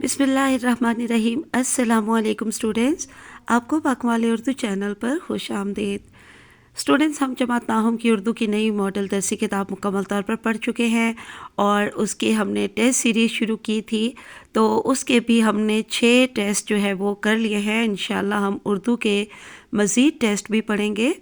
बिस्मिल्लाहिर्रहमानिर्रहीम। अस्सलामुअलैकुम स्टूडेंट्स, आपको बाकमाल उर्दू चैनल पर खुश आमदीद। स्टूडेंट्स, हम जमात नाहम की उर्दू की नई मॉडल दरसी किताब मुकम्मल तौर पर पढ़ चुके हैं और उसकी हमने टेस्ट सीरीज़ शुरू की थी, तो उसके भी हमने 6 टेस्ट जो है वो कर लिए हैं। इंशाल्लाह हम उर्दू के मज़ीद टेस्ट भी पढ़ेंगे।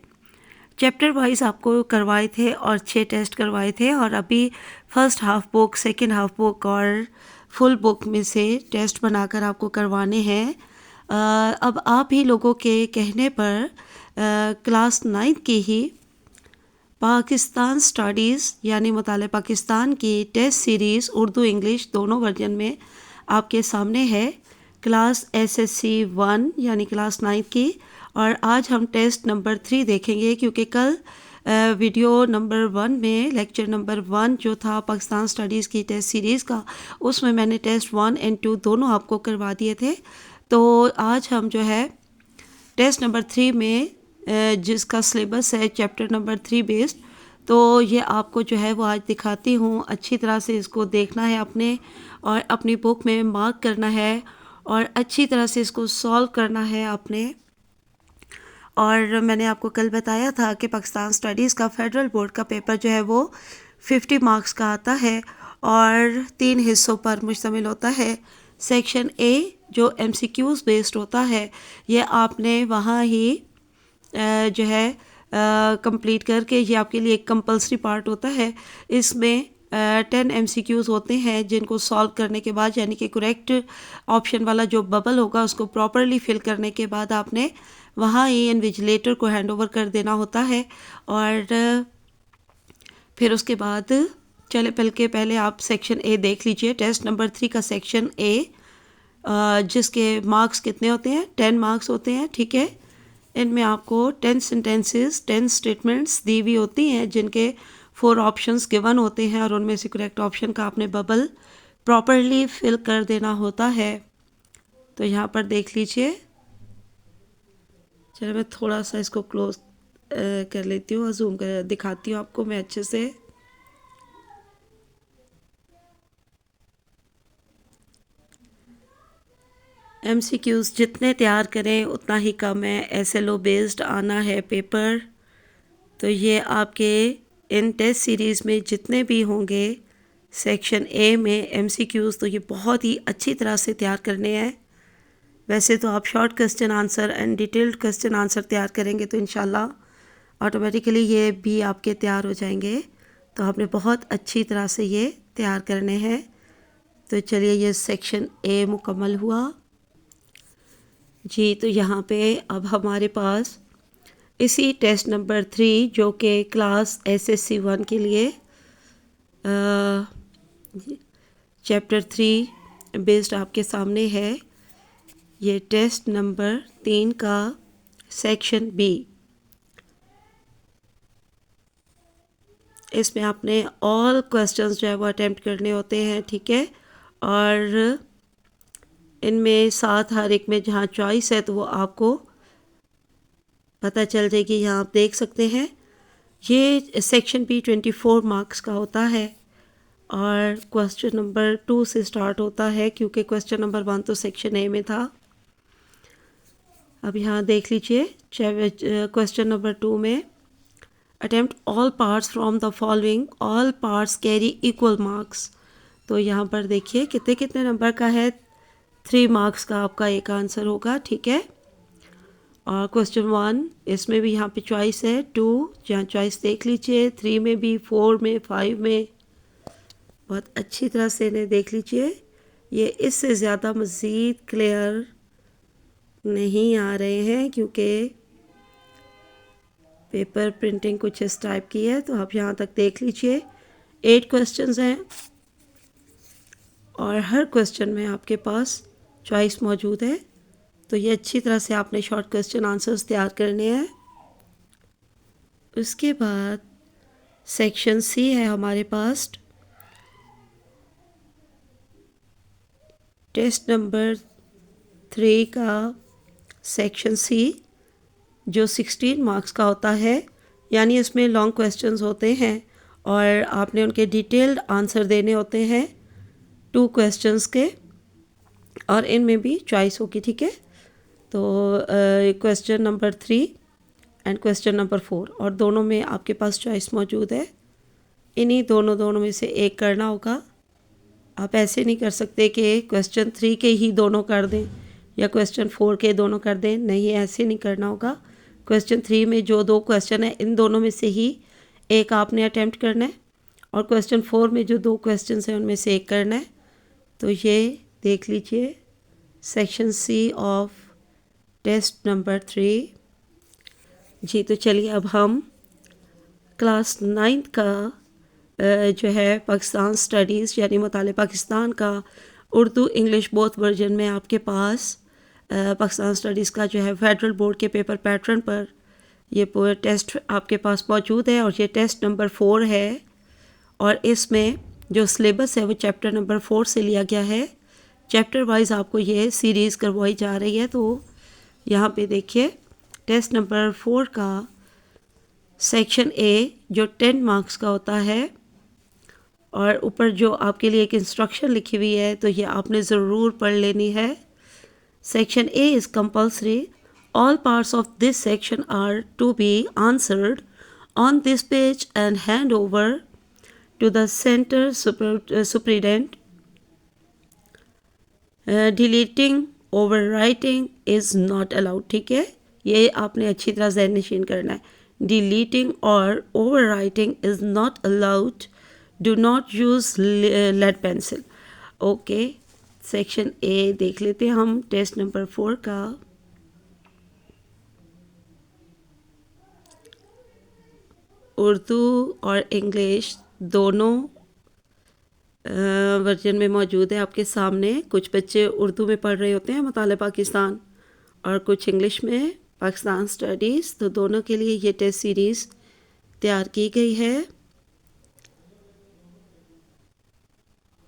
चैप्टर वाइज आपको करवाए थे और 6 टेस्ट करवाए थे और अभी first half book, second half book और फुल बुक में से टेस्ट बनाकर आपको करवाने हैं। अब आप ही लोगों के कहने पर क्लास 9 की ही पाकिस्तान स्टडीज़ यानी मुताले पाकिस्तान की टेस्ट सीरीज़ उर्दू इंग्लिश दोनों वर्जन में आपके सामने है। क्लास एसएससी 1 यानी क्लास 9 की, और आज हम टेस्ट नंबर 3 देखेंगे क्योंकि कल वीडियो नंबर 1 में लेक्चर नंबर 1 जो था पाकिस्तान स्टडीज़ की टेस्ट सीरीज़ का, उसमें मैंने टेस्ट 1 और 2 दोनों आपको करवा दिए थे। तो आज हम जो है टेस्ट नंबर 3 में जिसका सिलेबस है चैप्टर नंबर 3 बेस्ड, तो ये आपको जो है वो आज दिखाती हूँ। अच्छी तरह से इसको देखना है आपने और अपनी बुक में मार्क करना है और अच्छी तरह से इसको सॉल्व करना है आपने। और मैंने आपको कल बताया था कि पाकिस्तान स्टडीज़ का फेडरल बोर्ड का पेपर जो है वो 50 मार्क्स का आता है और 3 हिस्सों पर मुश्तमिल होता है। सेक्शन ए जो MCQs बेस्ड होता है, ये आपने वहाँ ही जो है कंप्लीट करके, ये आपके लिए एक कंपलसरी पार्ट होता है। इसमें 10 MCQs होते हैं जिनको सॉल्व करने के बाद, यानी कि करेक्ट ऑप्शन वाला जो बबल होगा उसको प्रॉपरली फिल करने के बाद आपने वहाँ ही इन्विजिलेटर को हैंड ओवर कर देना होता है। और फिर उसके बाद चले पहले आप सेक्शन ए देख लीजिए। टेस्ट नंबर 3 का सेक्शन ए, जिसके मार्क्स कितने होते हैं? 10 मार्क्स होते हैं, ठीक है। इनमें आपको 10 सेंटेंसेस, 10 स्टेटमेंट्स दी हुई होती हैं जिनके 4 ऑप्शंस गिवन होते हैं और उनमें से करेक्ट ऑप्शन का आपने बबल प्रॉपरली फिल कर देना होता है। तो यहाँ पर देख लीजिए। चलो मैं थोड़ा सा इसको क्लोज कर लेती हूँ और जूम कर दिखाती हूँ आपको मैं अच्छे से। MCQs जितने तैयार करें उतना ही कम है। SLO बेस्ड आना है पेपर, तो ये आपके इन टेस्ट सीरीज़ में जितने भी होंगे सेक्शन ए में MCQs, तो ये बहुत ही अच्छी तरह से तैयार करने हैं। वैसे तो आप short question answer and detailed question answer तैयार करेंगे तो इंशाल्लाह ऑटोमेटिकली ये भी आपके तैयार हो जाएंगे। तो आपने बहुत अच्छी तरह से ये तैयार करने हैं। तो चलिए, ये सेक्शन ए मुकम्मल हुआ जी। तो यहाँ पे अब हमारे पास इसी टेस्ट नंबर 3 जो कि क्लास SSC 1 के लिए चैप्टर 3 बेस्ड आपके सामने है। ये टेस्ट नंबर 3 का सेक्शन बी। इसमें आपने ऑल क्वेश्चंस जो है वो अटेम्प्ट करने होते हैं, ठीक है। और इनमें 7 हर एक में जहाँ चॉइस है तो वो आपको पता चल जाएगी। यहाँ आप देख सकते हैं ये सेक्शन बी 24 मार्क्स का होता है और क्वेश्चन नंबर 2 से स्टार्ट होता है क्योंकि क्वेश्चन नंबर 1 तो सेक्शन ए में था। अब यहाँ देख लीजिए क्वेश्चन नंबर 2 में attempt all parts from the following, all parts carry equal marks. तो यहाँ पर देखिए कितने कितने नंबर का है। 3 मार्क्स का आपका एक आंसर होगा, ठीक है। और क्वेश्चन 1 इसमें भी यहाँ पे चॉइस है 2, जहाँ चॉइस देख लीजिए। 3 में भी, 4 में, 5 में। बहुत अच्छी तरह से इन्हें देख लीजिए। ये इससे ज़्यादा मज़ीद क्लियर नहीं आ रहे हैं क्योंकि पेपर प्रिंटिंग कुछ इस टाइप की है। तो आप यहाँ तक देख लीजिए। 8 क्वेश्चंस हैं और हर क्वेश्चन में आपके पास चॉइस मौजूद है। तो ये अच्छी तरह से आपने शॉर्ट क्वेश्चन आंसर्स तैयार करने हैं। उसके बाद सेक्शन सी है हमारे पास। टेस्ट नंबर 3 का सेक्शन सी जो 16 मार्क्स का होता है, यानी इसमें लॉन्ग क्वेश्चंस होते हैं और आपने उनके डिटेल्ड आंसर देने होते हैं 2 क्वेश्चंस के। और इनमें भी चॉइस होगी, ठीक है। तो question number 3 and question number 4, और दोनों में आपके पास चॉइस मौजूद है। इन्हीं दोनों में से एक करना होगा। आप ऐसे नहीं कर सकते कि क्वेश्चन 3 के ही दोनों कर दें या क्वेश्चन 4 के दोनों कर दें, नहीं, ऐसे नहीं करना होगा। क्वेश्चन 3 में जो 2 क्वेश्चन है इन दोनों में से ही एक आपने अटैम्प्ट करना है, और क्वेश्चन 4 में जो 2 क्वेश्चन हैं उनमें से एक करना है। तो ये देख लीजिए section C of test number 3। जी, तो चलिए अब हम क्लास 9th का जो है पाकिस्तान स्टडीज़ यानी मुताले पाकिस्तान का उर्दू इंग्लिश बोथ वर्जन में आपके पास पाकिस्तान स्टडीज़ का जो है फेडरल बोर्ड के पेपर पैटर्न पर ये पूरा टेस्ट आपके पास मौजूद है, और ये टेस्ट नंबर 4 है। और इसमें जो सिलेबस है वो चैप्टर नंबर 4 से लिया गया है। चैप्टर वाइज आपको ये सीरीज़ करवाई जा रही है। तो यहाँ पे देखिए टेस्ट नंबर 4 का सेक्शन ए जो 10 मार्क्स का होता है, और ऊपर जो आपके लिए एक इंस्ट्रक्शन लिखी हुई है तो ये आपने ज़रूर पढ़ लेनी है। Section A is compulsory. All parts of this section are to be answered on this page and hand over to the centre superintendent. Deleting overwriting is not allowed, ठीक है। ये आपने अच्छी तरह ज़हन नशीन करना है। डिलीटिंग और overwriting is not allowed. Do not use lead pencil. Okay, section A देख लेते हैं हम टेस्ट नंबर 4 का। उर्दू और इंग्लिश दोनों वर्जन में मौजूद है आपके सामने। कुछ बच्चे उर्दू में पढ़ रहे होते हैं मुताले पाकिस्तान, और कुछ इंग्लिश में पाकिस्तान स्टडीज़। तो दोनों के लिए ये टेस्ट सीरीज़ तैयार की गई है।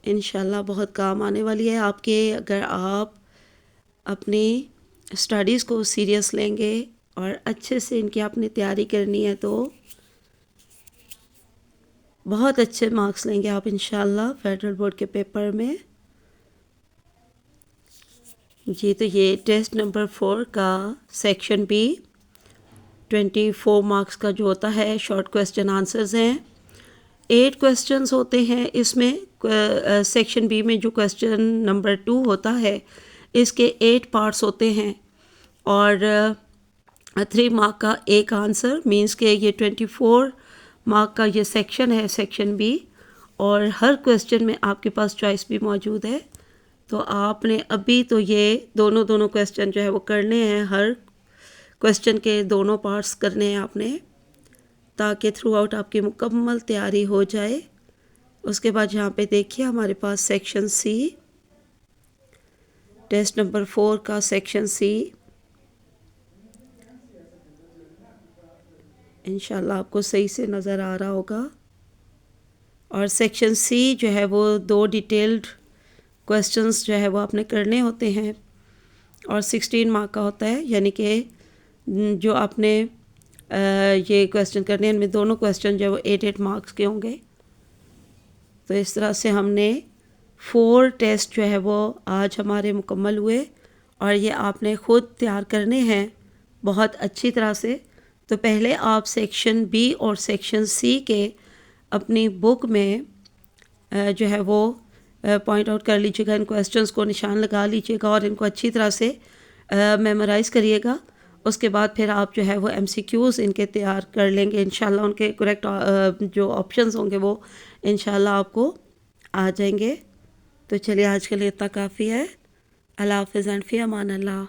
इंशाल्लाह बहुत काम आने वाली है आपके। अगर आप अपनी स्टडीज़ को सीरियस लेंगे और अच्छे से इनकी आपने तैयारी करनी है तो बहुत अच्छे मार्क्स लेंगे आप इंशाल्लाह फेडरल बोर्ड के पेपर में। जी, तो ये टेस्ट नंबर 4 का सेक्शन बी 24 मार्क्स का जो होता है शॉर्ट क्वेश्चन आंसर्स हैं। 8 क्वेश्चंस होते हैं इसमें। सेक्शन बी में जो क्वेश्चन नंबर 2 होता है इसके 8 पार्ट्स होते हैं, और 3 मार्क का एक आंसर, मींस के ये 24 मार्क का ये सेक्शन है सेक्शन बी। और हर क्वेश्चन में आपके पास चॉइस भी मौजूद है। तो आपने अभी तो ये दोनों क्वेश्चन जो है वो करने हैं, हर क्वेश्चन के दोनों पार्ट्स करने हैं आपने, ताकि थ्रू आउट आपकी मुकम्मल तैयारी हो जाए। उसके बाद यहाँ पे देखिए हमारे पास सेक्शन सी, टेस्ट नंबर 4 का सेक्शन सी। इंशाल्लाह आपको सही से नज़र आ रहा होगा। और सेक्शन सी जो है वो 2 डिटेल्ड क्वेश्चंस जो है वो आपने करने होते हैं, और 16 मार्क का होता है। यानी कि जो आपने ये क्वेश्चन करने हैं इनमें दोनों क्वेश्चन जो है वो 8 मार्क्स के होंगे। तो इस तरह से हमने 4 टेस्ट जो है वो आज हमारे मुकम्मल हुए, और ये आपने ख़ुद तैयार करने हैं बहुत अच्छी तरह से। तो पहले आप सेक्शन बी और सेक्शन सी के अपनी बुक में जो है वो पॉइंट आउट कर लीजिएगा, इन क्वेश्चंस को निशान लगा लीजिएगा और इनको अच्छी तरह से मेमोराइज़ करिएगा। उसके बाद फिर आप जो है वो MCQs इनके तैयार कर लेंगे इंशाल्लाह। उनके करेक्ट जो ऑप्शंस होंगे वो इंशाल्लाह आपको आ जाएंगे। तो चलिए आज के लिए इतना काफ़ी है। अल्लाह हाफ़िज़ एंड फ़ी अमान अल्लाह।